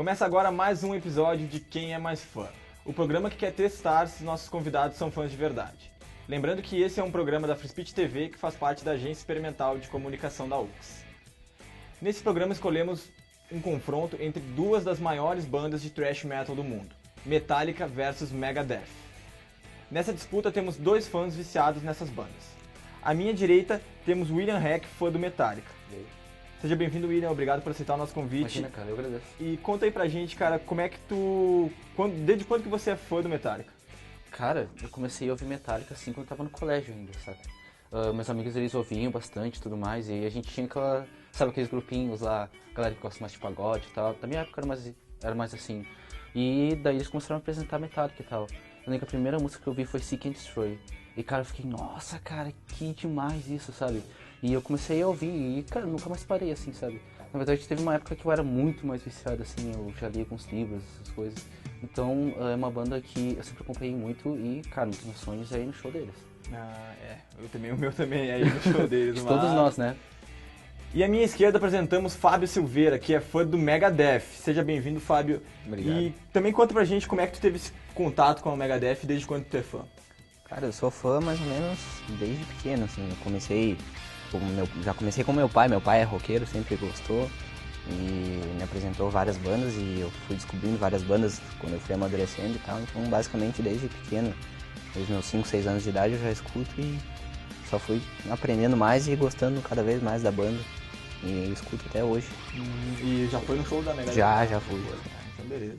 Começa agora mais um episódio de Quem é Mais Fã, o programa que quer testar se nossos convidados são fãs de verdade. Lembrando que esse é um programa da Free Speech TV que faz parte da Agência Experimental de Comunicação da UFRGS. Nesse programa escolhemos um confronto entre duas das maiores bandas de thrash metal do mundo, Metallica versus Megadeth. Nessa disputa temos dois fãs viciados nessas bandas. À minha direita temos William Heck, fã do Metallica. Seja bem-vindo, William, obrigado por aceitar o nosso convite. Imagina, cara, eu agradeço. E conta aí pra gente, cara, como é que desde quando que você é fã do Metallica? Cara, eu comecei a ouvir Metallica assim quando eu tava no colégio ainda, sabe? Meus amigos, eles ouviam bastante e tudo mais, e a gente tinha aqueles grupinhos lá, galera que gosta mais de pagode e tal. Da minha época era mais assim. E daí eles começaram a apresentar Metallica e tal. Eu lembro que a primeira música que eu vi foi Seek and Destroy. E cara, eu fiquei, nossa, cara, que demais isso, sabe? E eu comecei a ouvir e, cara, nunca mais parei assim, sabe? Na verdade, teve uma época que eu era muito mais viciado, assim, eu já lia alguns livros, essas coisas. Então, é uma banda que eu sempre acompanhei muito e, cara, um dos meus sonhos é ir no show deles. O meu também é ir no show deles. De todos nós, né? E à minha esquerda apresentamos Fábio Silveira, que é fã do Megadeth. Seja bem-vindo, Fábio. Obrigado. E também conta pra gente como é que tu teve esse contato com o Megadeth e desde quando tu é fã. Cara, eu sou fã mais ou menos desde pequeno, assim. Já comecei com meu pai é roqueiro, sempre gostou. E me apresentou várias bandas e eu fui descobrindo várias bandas quando eu fui amadurecendo e tal. Então, basicamente, desde pequeno, desde meus 5, 6 anos de idade, eu já escuto e só fui aprendendo mais e gostando cada vez mais da banda. E escuto até hoje. E já foi no show da Megadeth? Já fui. Então, beleza.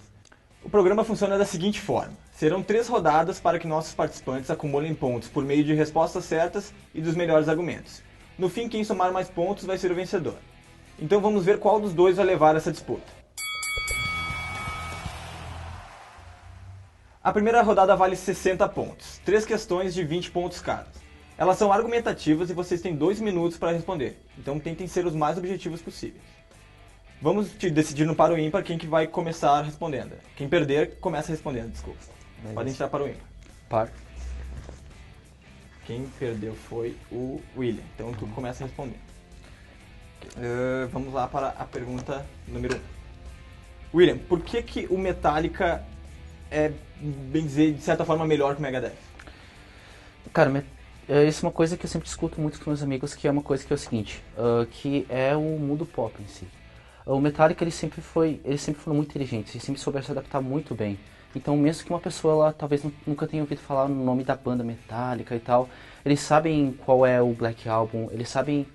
O programa funciona da seguinte forma. Serão 3 rodadas para que nossos participantes acumulem pontos por meio de respostas certas e dos melhores argumentos. No fim, quem somar mais pontos vai ser o vencedor. Então vamos ver qual dos dois vai levar essa disputa. A primeira rodada vale 60 pontos, 3 questões de 20 pontos cada. Elas são argumentativas e vocês têm 2 minutos para responder, então tentem ser os mais objetivos possíveis. Vamos decidir no par ou ímpar quem que vai começar respondendo. Quem perder, começa respondendo, desculpa. Beleza. Podem tirar para o ímpar. Par. Quem perdeu foi o William, então tu começa respondendo. Vamos lá para a pergunta número 1. William, por que o Metallica é, bem dizer, de certa forma melhor que o Megadeth? Cara, isso é uma coisa que eu sempre escuto muito com meus amigos, que é uma coisa que é o seguinte, que é o mundo pop em si. O Metallica, eles sempre foram muito inteligentes, eles sempre souberam se adaptar muito bem. Então, mesmo que uma pessoa lá talvez nunca tenha ouvido falar no nome da banda Metallica e tal, eles sabem qual é o Black Album, eles sabem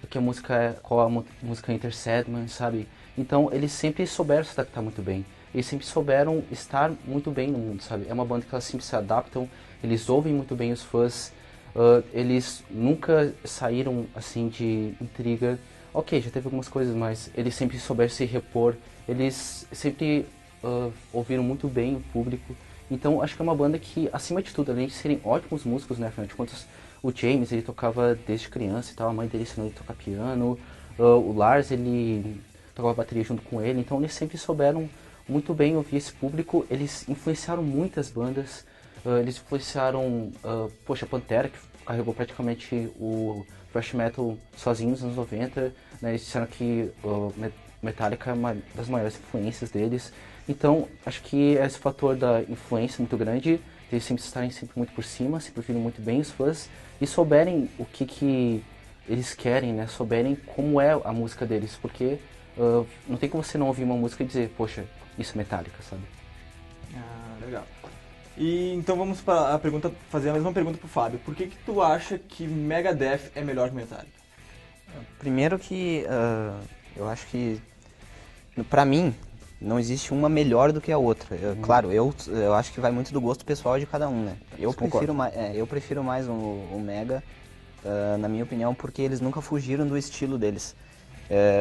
que a música qual a música Enter Sandman, sabe? Então, eles sempre souberam se adaptar muito bem. Eles sempre souberam estar muito bem no mundo, sabe? É uma banda que elas sempre se adaptam, eles ouvem muito bem os fãs, eles nunca saíram assim de intriga. Ok, já teve algumas coisas, mas eles sempre souberam se repor, eles sempre ouviram muito bem o público. Então acho que é uma banda que, acima de tudo, além de serem ótimos músicos, né, afinal de contas, o James, ele tocava desde criança e tal, a mãe dele ensinou ele a tocar piano, o Lars, ele tocava bateria junto com ele, então eles sempre souberam muito bem ouvir esse público, eles influenciaram muitas bandas, eles influenciaram, Pantera, que carregou praticamente o thrash metal sozinho nos anos 90, né? Eles disseram que Metallica é uma das maiores influências deles. Então, acho que esse fator da influência muito grande, de eles sempre estarem sempre muito por cima, sempre ouvindo muito bem os fãs e souberem o que eles querem, né? Souberem como é a música deles, porque não tem como você não ouvir uma música e dizer, poxa, isso é Metallica, sabe? Legal. E então vamos para fazer a mesma pergunta pro Fábio. Por que tu acha que Megadeth é melhor que Metallica? Primeiro que eu acho que, pra mim, não existe uma melhor do que a outra. Claro, eu acho que vai muito do gosto pessoal de cada um, né? Eu prefiro mais o Mega, na minha opinião, porque eles nunca fugiram do estilo deles.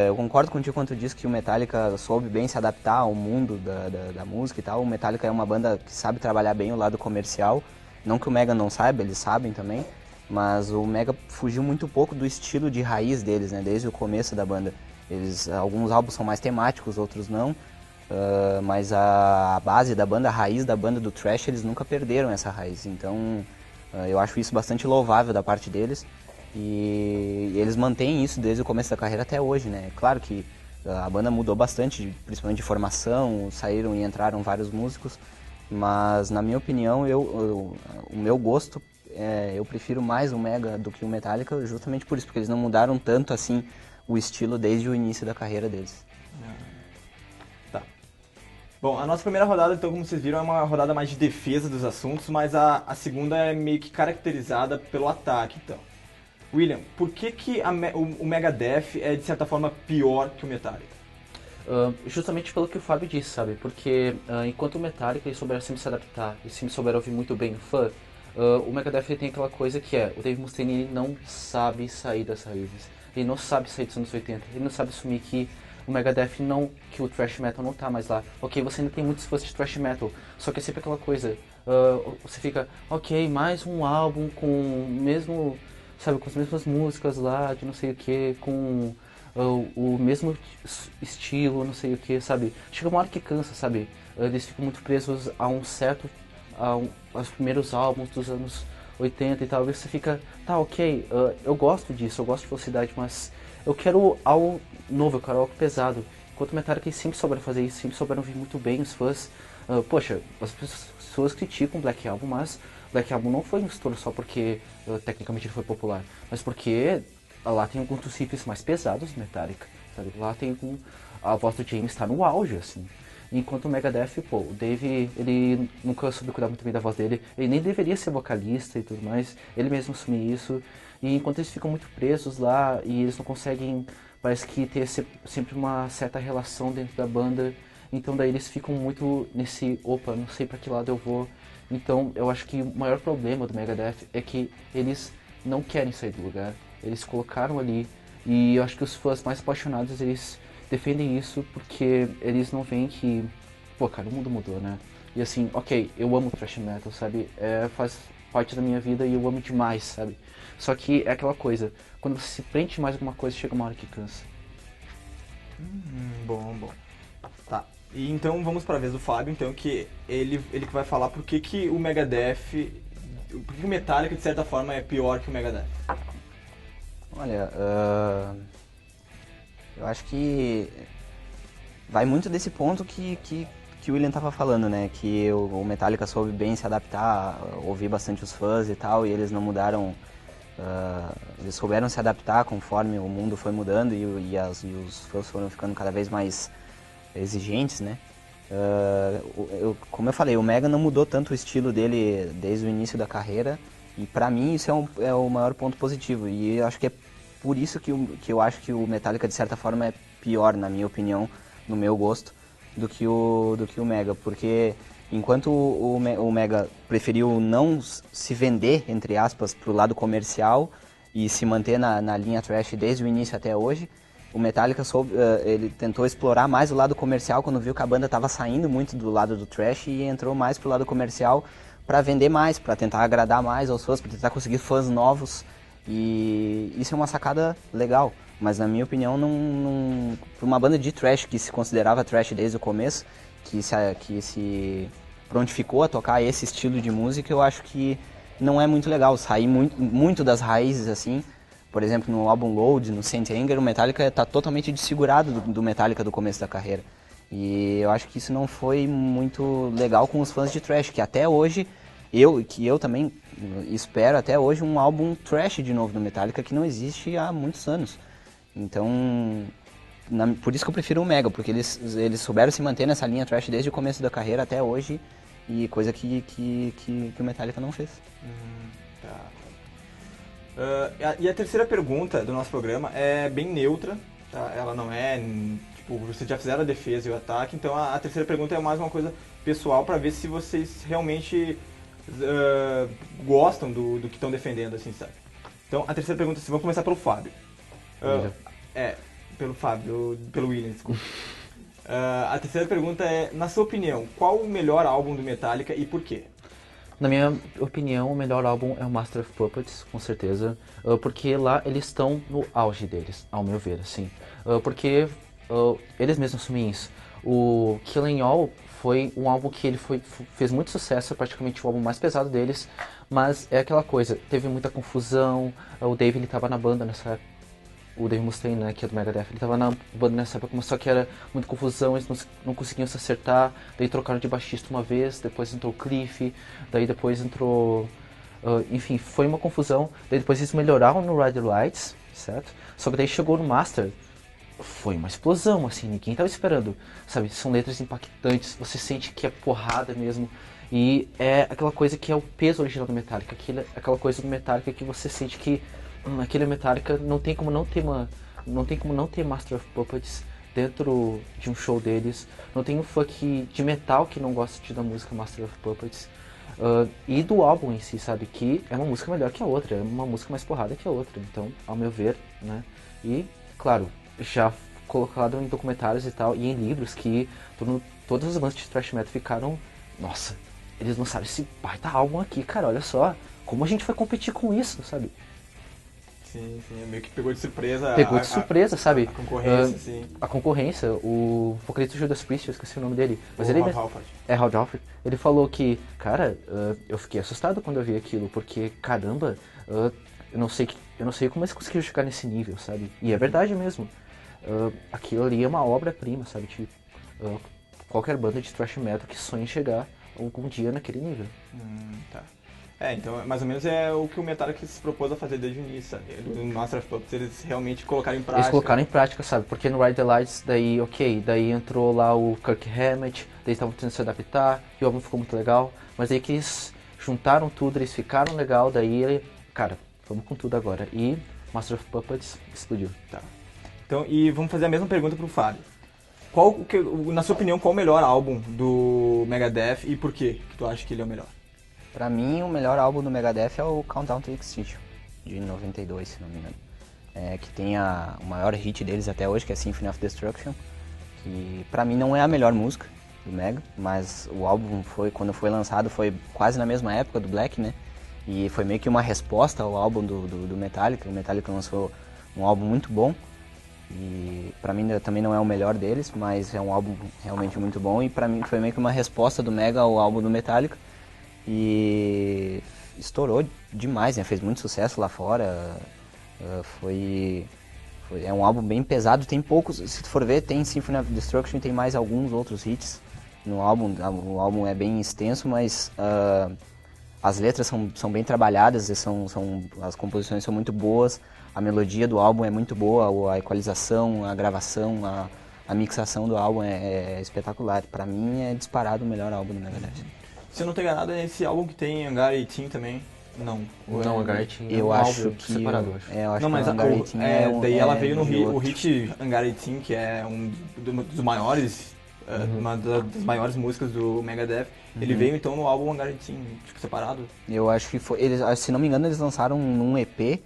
Eu concordo contigo quando tu diz que o Metallica soube bem se adaptar ao mundo da música e tal. O Metallica é uma banda que sabe trabalhar bem o lado comercial. Não que o Mega não saiba, eles sabem também. Mas o Mega fugiu muito pouco do estilo de raiz deles, né? Desde o começo da banda. Alguns álbuns são mais temáticos, outros não. Mas a base da banda, a raiz da banda do thrash, eles nunca perderam essa raiz. Então, eu acho isso bastante louvável da parte deles. E eles mantêm isso desde o começo da carreira até hoje, né? Claro que A banda mudou bastante, principalmente de formação, saíram e entraram vários músicos, mas na minha opinião, o meu gosto, eu prefiro mais o Mega do que o Metallica, justamente por isso, porque eles não mudaram tanto assim o estilo desde o início da carreira deles. Tá. Bom, a nossa primeira rodada, então, como vocês viram, é uma rodada mais de defesa dos assuntos, mas a segunda é meio que caracterizada pelo ataque, então. William, por que o Megadeth é, de certa forma, pior que o Metallica? Justamente pelo que o Fábio disse, sabe? Porque enquanto o Metallica eles souberam sempre se adaptar e sempre souberam ouvir muito bem o fã, o Megadeth ele tem aquela coisa que o Dave Mustaine ele não sabe sair das raízes. Ele não sabe sair dos anos 80. Ele não sabe assumir que o Megadeth não, que o thrash metal não tá mais lá. Ok, você ainda tem muitos fãs de thrash metal, só que é sempre aquela coisa, você fica, ok, mais um álbum com o mesmo, sabe, com as mesmas músicas lá, de não sei o que, com o mesmo estilo, não sei o que, sabe. Chega uma hora que cansa, sabe. Eles ficam muito presos a um certo, aos primeiros álbuns dos anos 80 e tal. Você fica, tá, ok, eu gosto disso, eu gosto de velocidade, mas eu quero algo novo, eu quero algo pesado. Enquanto o Metallica sempre souberam fazer isso, sempre souberam ouvir muito bem os fãs. Poxa, as pessoas criticam o Black Album, mas Black Album não foi um estouro só porque tecnicamente ele foi popular, mas porque lá tem alguns dos riffs mais pesados do Metallica, sabe? Lá tem a voz do James está no auge, assim. Enquanto o Megadeth, pô, o Dave, ele nunca soube cuidar muito bem da voz dele, ele nem deveria ser vocalista e tudo mais, ele mesmo assume isso, e enquanto eles ficam muito presos lá e eles não conseguem, parece que ter sempre uma certa relação dentro da banda, então daí eles ficam muito nesse, opa, não sei pra que lado eu vou. Então eu acho que o maior problema do Megadeth é que eles não querem sair do lugar, eles colocaram ali, e eu acho que os fãs mais apaixonados, eles defendem isso porque eles não veem que, pô, cara, o mundo mudou, né? E assim, ok, eu amo thrash metal, sabe? Faz parte da minha vida e eu amo demais, sabe? Só que é aquela coisa, quando você se prende mais alguma coisa, chega uma hora que cansa. Bom. Tá. E então vamos pra vez do Fábio, então, que ele que vai falar por que o Megadeth, por que o Metallica, de certa forma, é pior que o Megadeth. Olha, eu acho que vai muito desse ponto que o William tava falando, né? Que o Metallica soube bem se adaptar, ouvir bastante os fãs e tal, e eles não mudaram, eles souberam se adaptar conforme o mundo foi mudando e os fãs foram ficando cada vez mais exigentes, né? Como eu falei, o Mega não mudou tanto o estilo dele desde o início da carreira, e pra mim isso é o maior ponto positivo, e eu acho que é por isso que eu acho que o Metallica, de certa forma, é pior, na minha opinião, no meu gosto, do que o Mega. Porque enquanto o Mega preferiu não se vender, entre aspas, pro lado comercial e se manter na linha thrash desde o início até hoje, o Metallica ele tentou explorar mais o lado comercial quando viu que a banda estava saindo muito do lado do thrash e entrou mais pro lado comercial para vender mais, para tentar agradar mais aos fãs, para tentar conseguir fãs novos. E isso é uma sacada legal, mas na minha opinião, para uma banda de thrash que se considerava thrash desde o começo, que se prontificou a tocar esse estilo de música, eu acho que não é muito legal sair muito das raízes assim. Por exemplo, no álbum Load, no Saint Anger, o Metallica está totalmente desfigurado do Metallica do começo da carreira. E eu acho que isso não foi muito legal com os fãs de thrash, que até hoje eu também espero até hoje um álbum thrash de novo do Metallica que não existe há muitos anos. Então, por isso que eu prefiro o Mega, porque eles souberam se manter nessa linha thrash desde o começo da carreira até hoje, e coisa que o Metallica não fez. Tá. E a terceira pergunta do nosso programa é bem neutra, tá? Ela não é, tipo, vocês já fizeram a defesa e o ataque, então a terceira pergunta é mais uma coisa pessoal para ver se vocês realmente gostam do que estão defendendo, assim, sabe? Então, a terceira pergunta, vamos começar pelo Fábio. Pelo William, desculpa. A terceira pergunta é, na sua opinião, qual o melhor álbum do Metallica e por quê? Na minha opinião, o melhor álbum é o Master of Puppets, com certeza, porque lá eles estão no auge deles, ao meu ver, assim. Porque eles mesmos assumem isso. O Killing All foi um álbum que ele fez muito sucesso, é praticamente o álbum mais pesado deles, mas é aquela coisa, teve muita confusão, o Dave ele estava na banda nessa época. o Dave Mustaine, né, que é do Megadeth, ele tava na banda nessa época, mas só que era muita confusão, eles não conseguiam se acertar, daí trocaram de baixista uma vez, depois entrou o Cliff, daí depois entrou... enfim, foi uma confusão, daí depois eles melhoraram no Rider Lights, certo? Só que daí chegou no Master, foi uma explosão, assim, ninguém tava esperando, sabe? São letras impactantes, você sente que é porrada mesmo, e é aquela coisa que é o peso original do Metallica, aquela coisa do Metallica que você sente que aquele Metallica não tem como não ter Master of Puppets dentro de um show deles, não tem um fã de metal que não gosta da música Master of Puppets, e do álbum em si, sabe? Que é uma música melhor que a outra, é uma música mais porrada que a outra, então, ao meu ver, né? E, claro, já colocado em documentários e tal, e em livros que todas as bandas de thrash metal ficaram, nossa, eles lançaram esse baita álbum aqui, cara, olha só, como a gente vai competir com isso, sabe? Sim, meio que pegou de surpresa. Pegou de surpresa, sabe? A concorrência, sim. A concorrência, o vocalista do Judas Priest, eu esqueci o nome dele. Mas ele Rob Halford. Rob Halford. Ele falou que, cara, eu fiquei assustado quando eu vi aquilo, porque, caramba, eu não sei como eles conseguiram chegar nesse nível, sabe? E é verdade mesmo. Aquilo ali é uma obra-prima, sabe? Tipo, qualquer banda de thrash metal que sonha em chegar algum dia naquele nível. Tá. Então, mais ou menos é o que o Metallica se propôs a fazer desde o início, sabe? No Master of Puppets eles realmente colocaram em prática. Eles colocaram em prática, sabe? Porque no Ride the Lights, daí entrou lá o Kirk Hammett, daí estavam tentando se adaptar, e o álbum ficou muito legal, mas daí que eles juntaram tudo, eles ficaram legal, daí cara, vamos com tudo agora. E Master of Puppets explodiu. Tá. Então, e vamos fazer a mesma pergunta pro Fábio. Na sua opinião, qual o melhor álbum do Megadeth e por quê que tu acha que ele é o melhor? Pra mim, o melhor álbum do Megadeth é o Countdown to Extinction, de 92, se não me engano. Que tem o maior hit deles até hoje, que é Symphony of Destruction. Que pra mim não é a melhor música do Mega, mas o álbum quando foi lançado foi quase na mesma época do Black, né? E foi meio que uma resposta ao álbum do Metallica. O Metallica lançou um álbum muito bom. E pra mim também não é o melhor deles, mas é um álbum realmente muito bom. E pra mim foi meio que uma resposta do Mega ao álbum do Metallica. E estourou demais, né? Fez muito sucesso lá fora. É um álbum bem pesado, tem poucos, se tu for ver, tem Symphony of Destruction e tem mais alguns outros hits no álbum. O álbum é bem extenso, mas as letras são bem trabalhadas, as composições são muito boas, a melodia do álbum é muito boa, a equalização, a gravação, a mixação do álbum é espetacular. Pra mim é disparado o melhor álbum do Megadeth. Se eu não tô enganado, é esse álbum que tem Hangar 18 também? Não. Não, Hangar 18 eu acho que separado, acho. Eu acho não, mas que o Hangar 18 daí ela veio no o hit Hangar 18, que é um dos maiores, uma das maiores músicas do Megadeth. Ele veio então no álbum Hangar 18, tipo, separado. Eu acho que foi, se não me engano, eles lançaram num EP,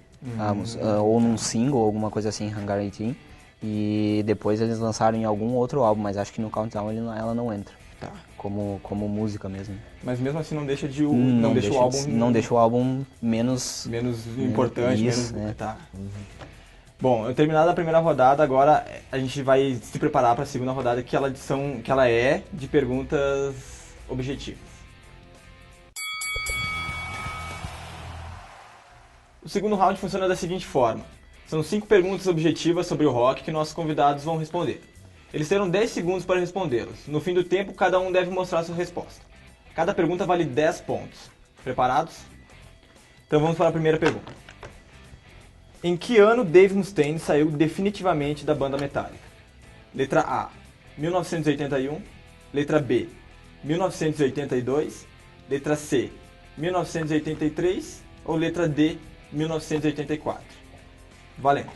ou num single, alguma coisa assim, Hangar 18. E depois eles lançaram em algum outro álbum, mas acho que no Countdown ela não entra. Tá. Como música mesmo. Mas mesmo assim não deixa não deixa o álbum... Não deixa o álbum menos importante, isso, menos... Tá. Bom, terminada a primeira rodada, agora a gente vai se preparar para a segunda rodada, que ela é de perguntas objetivas. O segundo round funciona da seguinte forma. São 5 perguntas objetivas sobre o rock que nossos convidados vão responder. Eles terão 10 segundos para respondê-las. No fim do tempo, cada um deve mostrar sua resposta. Cada pergunta vale 10 pontos. Preparados? Então vamos para a primeira pergunta. Em que ano Dave Mustaine saiu definitivamente da banda Metallica? Letra A, 1981. Letra B, 1982. Letra C, 1983. Ou letra D, 1984. Valendo.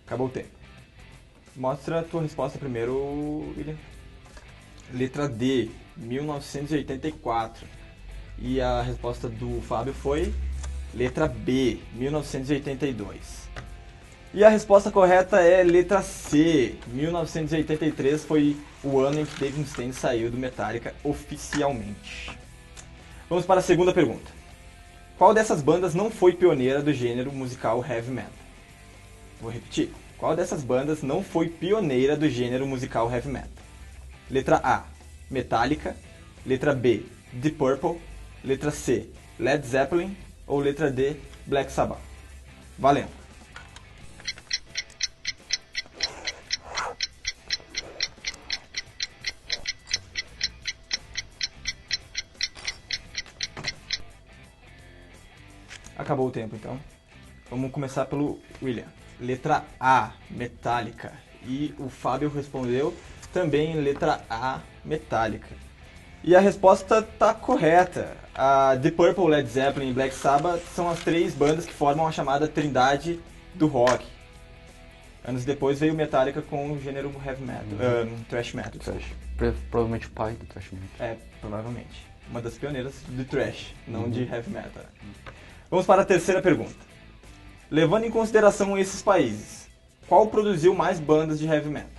Acabou o tempo. Mostra a tua resposta primeiro, William. Letra D, 1984. E a resposta do Fábio foi letra B, 1982. E a resposta correta é letra C, 1983 foi o ano em que Dave Mustaine saiu do Metallica oficialmente. Vamos para a segunda pergunta. Qual dessas bandas não foi pioneira do gênero musical heavy metal? Vou repetir. Qual dessas bandas não foi pioneira do gênero musical heavy metal? Letra A, Metallica. Letra B, Deep Purple. Letra C, Led Zeppelin. Ou letra D, Black Sabbath? Valendo! Acabou o tempo, então. Vamos começar pelo William. Letra A, Metallica. E o Fábio respondeu também letra A, Metallica. E a resposta tá correta. A Deep Purple, Led Zeppelin e Black Sabbath são as 3 bandas que formam a chamada trindade do rock. Anos depois veio Metallica com o gênero heavy metal, thrash metal. Provavelmente o pai do thrash metal. É, provavelmente. Uma das pioneiras do thrash, não de heavy metal. Vamos para a terceira pergunta. Levando em consideração esses países, qual produziu mais bandas de heavy metal?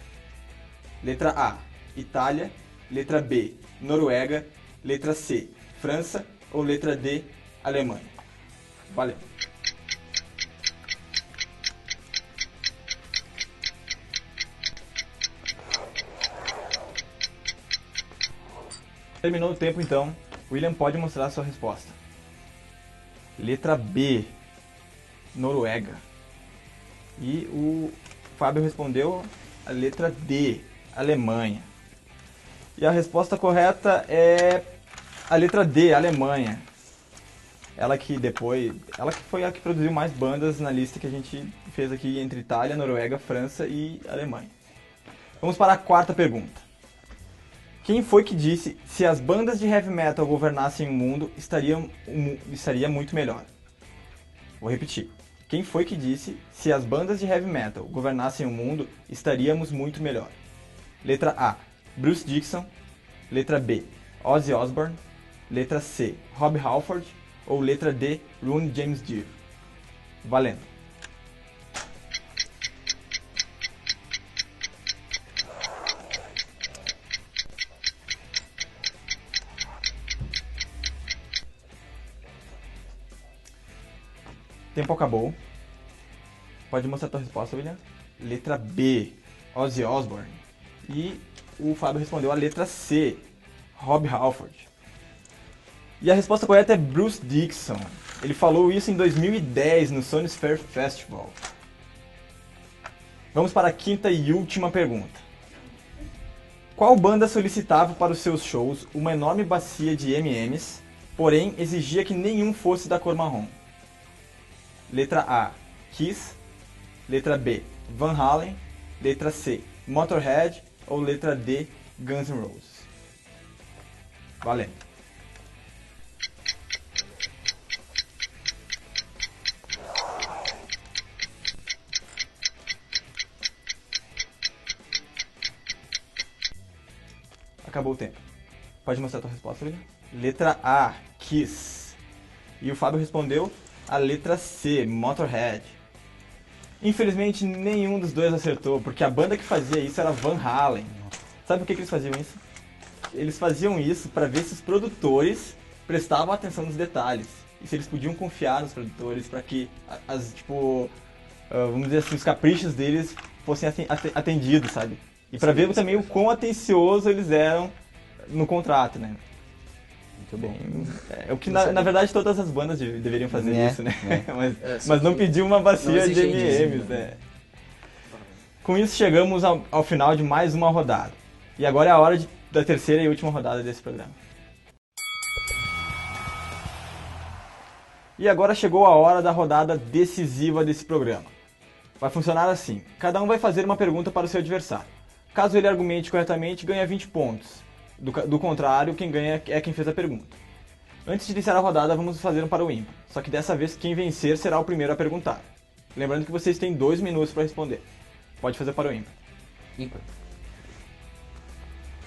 Letra A, Itália. Letra B, Noruega. Letra C, França. Ou letra D, Alemanha? Valeu! Terminou o tempo, então. William pode mostrar a sua resposta. Letra B, Noruega. E o Fábio respondeu a letra D, Alemanha. E a resposta correta é a letra D, Alemanha. Ela que foi a que produziu mais bandas na lista que a gente fez aqui entre Itália, Noruega, França e Alemanha. Vamos para a quarta pergunta. Quem foi que disse se as bandas de heavy metal governassem o mundo estaria muito melhor? Vou repetir. Quem foi que disse se as bandas de heavy metal governassem o mundo estaríamos muito melhor? Letra A, Bruce Dickinson. Letra B, Ozzy Osbourne. Letra C, Rob Halford. Ou letra D, Ronnie James Dio? Valendo! Tempo acabou. Pode mostrar a tua resposta, William? Letra B, Ozzy Osbourne. E o Fábio respondeu a letra C, Rob Halford. E a resposta correta é Bruce Dickinson. Ele falou isso em 2010 no Sony Sphere Festival. Vamos para a quinta e última pergunta. Qual banda solicitava para os seus shows uma enorme bacia de M&M's, porém exigia que nenhum fosse da cor marrom? Letra A, Kiss. Letra B, Van Halen. Letra C, Motorhead. Ou letra D, Guns N' Roses? Valendo! Acabou o tempo. Pode mostrar a tua resposta, William? Letra A, Kiss. E o Fábio respondeu a letra C, Motorhead. Infelizmente, nenhum dos dois acertou, porque a banda que fazia isso era Van Halen. Sabe por que eles faziam isso? Eles faziam isso para ver se os produtores prestavam atenção nos detalhes. E se eles podiam confiar nos produtores para que, vamos dizer assim, os caprichos deles fossem atendidos, sabe? E para ver também o quão atencioso eles eram no contrato, né? Muito bom. É o que, na verdade, todas as bandas deveriam fazer isso, né? Mas não que pedir uma bacia de exigentes, M&M's, né? Com isso, chegamos ao final de mais uma rodada. E agora é a hora da terceira e última rodada desse programa. E agora chegou a hora da rodada decisiva desse programa. Vai funcionar assim. Cada um vai fazer uma pergunta para o seu adversário. Caso ele argumente corretamente, ganha 20 pontos. Do contrário, quem ganha é quem fez a pergunta. Antes de iniciar a rodada, vamos fazer um para o ímpar. Só que dessa vez, quem vencer será o primeiro a perguntar. Lembrando que vocês têm 2 minutos para responder. Pode fazer para o ímpar. Ímpar.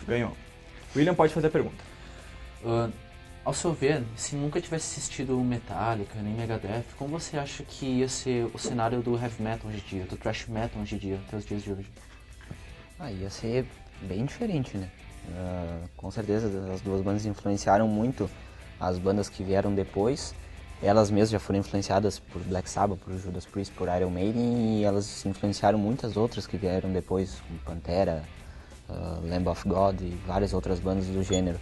Ganhou. William pode fazer a pergunta. Ao seu ver, se nunca tivesse assistido Metallica nem Megadeth, como você acha que ia ser o cenário do heavy metal hoje em dia, do thrash metal hoje em dia, até os dias de hoje? Ia ser bem diferente, né? Com certeza as duas bandas influenciaram muito as bandas que vieram depois elas mesmas já foram influenciadas por Black Sabbath, por Judas Priest, por Iron Maiden, e elas influenciaram muitas outras que vieram depois, como Pantera, Lamb of God e várias outras bandas do gênero.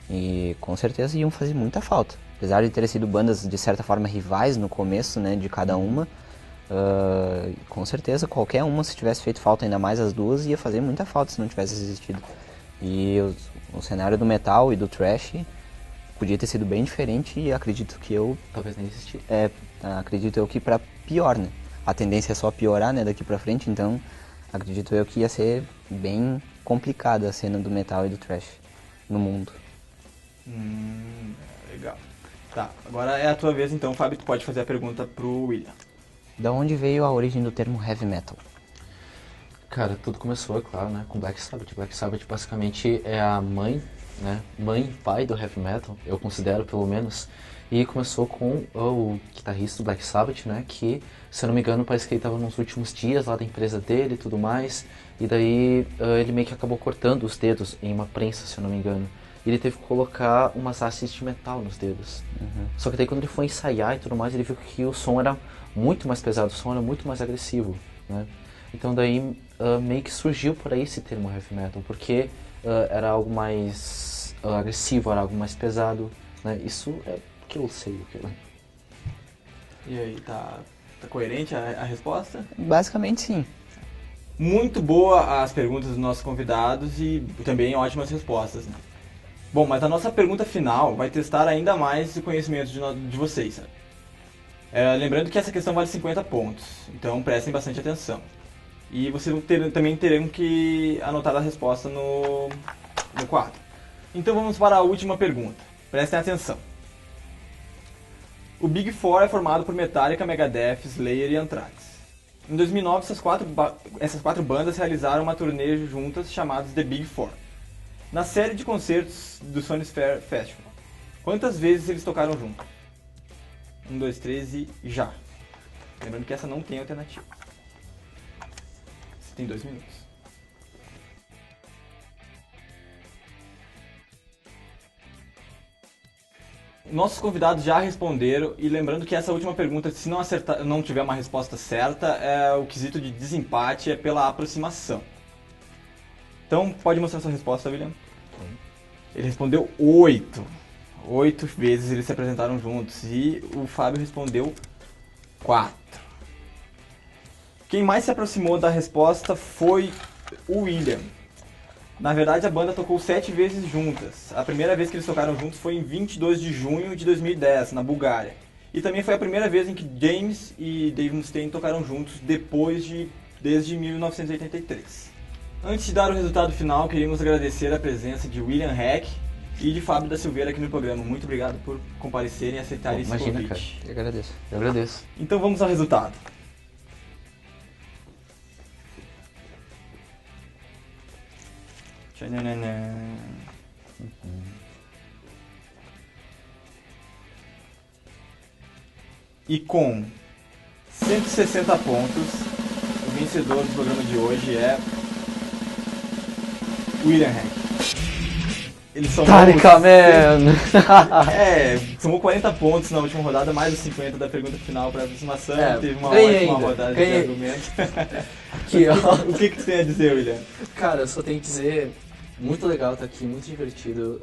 E com certeza iam fazer muita falta. Apesar de terem sido bandas de certa forma rivais no começo, né, de cada uma, com certeza qualquer uma, se tivesse feito falta, ainda mais as duas, ia fazer muita falta se não tivesse existido. E o cenário do metal e do thrash podia ter sido bem diferente e acredito que Talvez nem existisse. Acredito eu que pra pior, né? A tendência é só piorar, né, daqui pra frente, então acredito eu que ia ser bem complicada a cena do metal e do thrash no mundo. Legal. Tá, agora é a tua vez então, Fábio, tu pode fazer a pergunta pro William. Da onde veio a origem do termo heavy metal? Cara, tudo começou, é claro, né, com Black Sabbath. Black Sabbath basicamente é a mãe, né, mãe e pai do heavy metal, eu considero pelo menos. E começou com o guitarrista do Black Sabbath, né, que, se eu não me engano, parece que ele estava nos últimos dias lá da empresa dele e tudo mais. E daí ele meio que acabou cortando os dedos em uma prensa, se eu não me engano. E ele teve que colocar umas hastes de metal nos dedos. Só que daí quando ele foi ensaiar e tudo mais, ele viu que o som era muito mais pesado, o som era muito mais agressivo, né. Então daí meio que surgiu por aí esse termo heavy metal, porque era algo mais agressivo, era algo mais pesado, né? Isso é o que eu sei. E aí, tá coerente a resposta? Basicamente sim. Muito boa as perguntas dos nossos convidados e também ótimas respostas, né? Bom, mas a nossa pergunta final vai testar ainda mais o conhecimento de vocês, sabe? Lembrando que essa questão vale 50 pontos, então prestem bastante atenção. E vocês também terão que anotar a resposta no quadro. Então vamos para a última pergunta. Prestem atenção. O Big Four é formado por Metallica, Megadeth, Slayer e Anthrax. Em 2009, essas quatro bandas realizaram uma turnê juntas chamada The Big Four, na série de concertos do Sony Sphere Festival. Quantas vezes eles tocaram juntos? 1, 2, 3 e já. Lembrando que essa não tem alternativa. Você tem 2 minutos. Nossos convidados já responderam e lembrando que essa última pergunta, se não tiver uma resposta certa, o quesito de desempate é pela aproximação. Então, pode mostrar sua resposta, William? Ele respondeu 8. 8 vezes eles se apresentaram juntos e o Fábio respondeu 4. Quem mais se aproximou da resposta foi o William. Na verdade, a banda tocou 7 vezes juntas. A primeira vez que eles tocaram juntos foi em 22 de junho de 2010, na Bulgária. E também foi a primeira vez em que James e Dave Mustaine tocaram juntos desde 1983. Antes de dar o resultado final, queríamos agradecer a presença de William Heck e de Fábio da Silveira aqui no programa. Muito obrigado por comparecerem e aceitarem esse convite. Cara. Eu agradeço. Eu agradeço. Então vamos ao resultado. E com 160 pontos, o vencedor do programa de hoje é William Heck. Ele somou somou 40 pontos na última rodada, mais os 50 da pergunta final para aproximação. Teve uma ótima rodada de argumentos. Aqui, ó. O que tu tem a dizer, William? Cara, eu só tenho que dizer, muito legal estar aqui, muito divertido.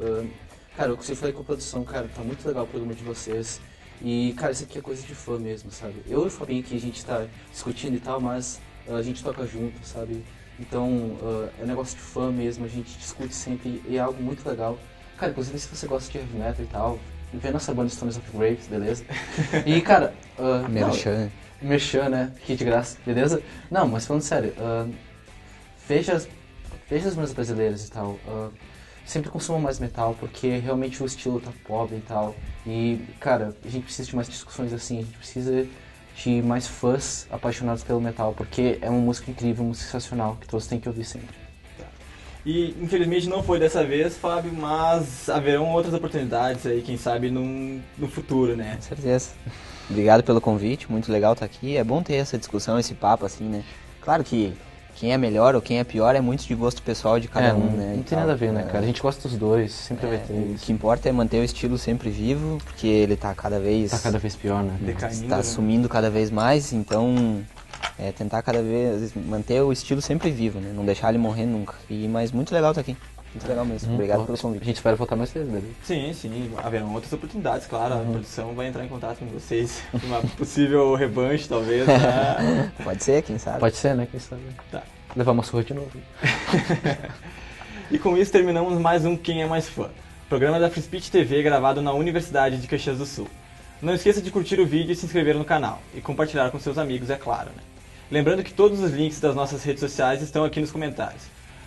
Cara, o que você falou com a produção, cara, tá muito legal o programa de vocês. E, cara, isso aqui é coisa de fã mesmo, sabe? Eu e o Fabinho aqui, a gente tá discutindo e tal, mas a gente toca junto, sabe? Então, é um negócio de fã mesmo, a gente discute sempre e é algo muito legal. Cara, inclusive se você gosta de heavy metal e tal, vê nossa banda Stones of Graves, beleza? E, cara... Merchan, né? Aqui de graça, beleza? Não, mas falando sério, veja as bandas brasileiras e tal. Sempre consumam mais metal, porque realmente o estilo tá pobre e tal. E, cara, a gente precisa de mais discussões assim, a gente precisa de mais fãs apaixonados pelo metal, porque é uma música incrível, uma música sensacional, que todos têm que ouvir sempre. E infelizmente não foi dessa vez, Fábio, mas haverão outras oportunidades aí, quem sabe no futuro, né? Com certeza. Obrigado pelo convite, muito legal estar aqui. É bom ter essa discussão, esse papo assim, né? Claro que quem é melhor ou quem é pior é muito de gosto pessoal de cada um, né? Não tem nada a ver, né, cara? A gente gosta dos dois, sempre vai ter O isso. que importa é manter o estilo sempre vivo, porque ele tá cada vez pior, né? Decaindo, tá né? sumindo cada vez mais, então tentar cada vez manter o estilo sempre vivo, né? Não deixar ele morrer nunca. Mas muito legal estar aqui. Muito legal mesmo. Obrigado pelo A convite. gente espera voltar mais vezes, Davi. Sim, haverão outras oportunidades, claro. A produção vai entrar em contato com vocês. Uma possível revanche, talvez, né? Pode ser, quem sabe. Pode ser, né? Quem sabe? Tá. Levar uma surra de novo. E com isso terminamos mais um Quem é Mais Fã, programa da Free Speech TV gravado na Universidade de Caxias do Sul. Não esqueça de curtir o vídeo e se inscrever no canal, e compartilhar com seus amigos, é claro, né? Lembrando que todos os links das nossas redes sociais estão aqui nos comentários.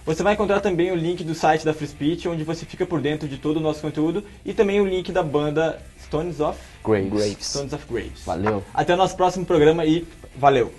Você vai encontrar também o link do site da Free Speech, onde você fica por dentro de todo o nosso conteúdo, e também o link da banda Stones of Graves. Graves. Valeu. Até o nosso próximo programa e valeu!